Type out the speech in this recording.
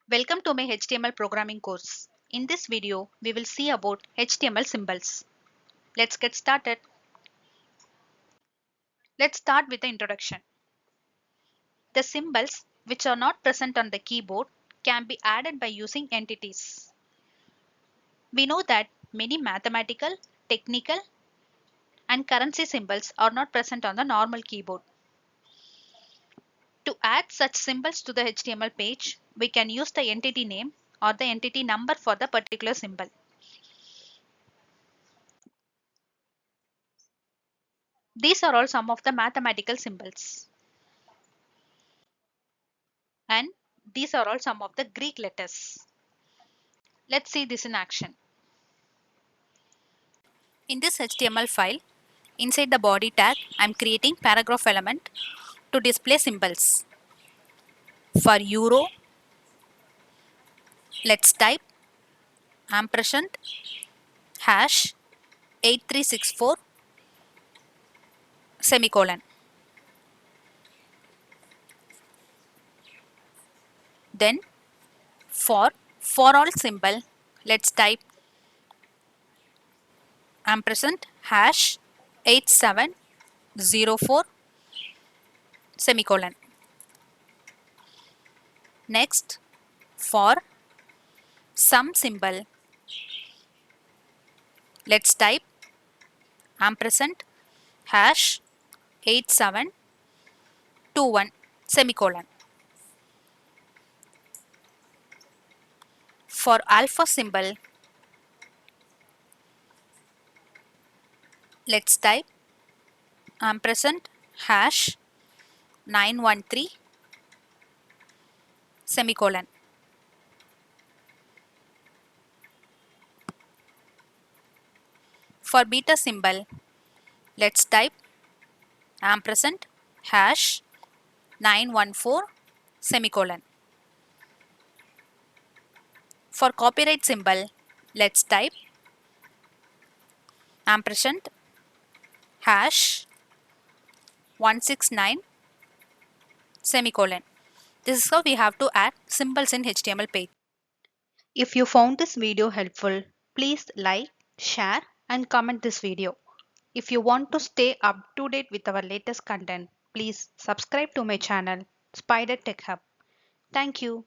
Welcome to my HTML programming course. In this video, we will see about HTML symbols. Let's get started. Let's start with the introduction. The symbols which are not present on the keyboard can be added by using entities. We know that many mathematical, technical, and currency symbols are not present on the normal keyboard. To add such symbols to the HTML page, we can use the entity name or the entity number for the particular symbol. These are all some of the mathematical symbols. And these are all some of the Greek letters. Let's see this in action. In this HTML file, inside the body tag, I'm creating paragraph element to display symbols. For euro, let's type ampersand hash 8364 semicolon. Then for all symbol, let's type ampersand hash 8704 semicolon. Next, for sum symbol, let's type ampersand hash 8721 semicolon. For alpha symbol, let's type ampersand hash 913 semicolon. For beta symbol, let's type ampersand hash 914 semicolon. For copyright symbol, let's type ampersand hash 169 semicolon. This is how we have to add symbols in HTML page. If you found this video helpful, please like, share and comment this video. If you want to stay up to date with our latest content, please subscribe to my channel, Spider Tech Hub. Thank you.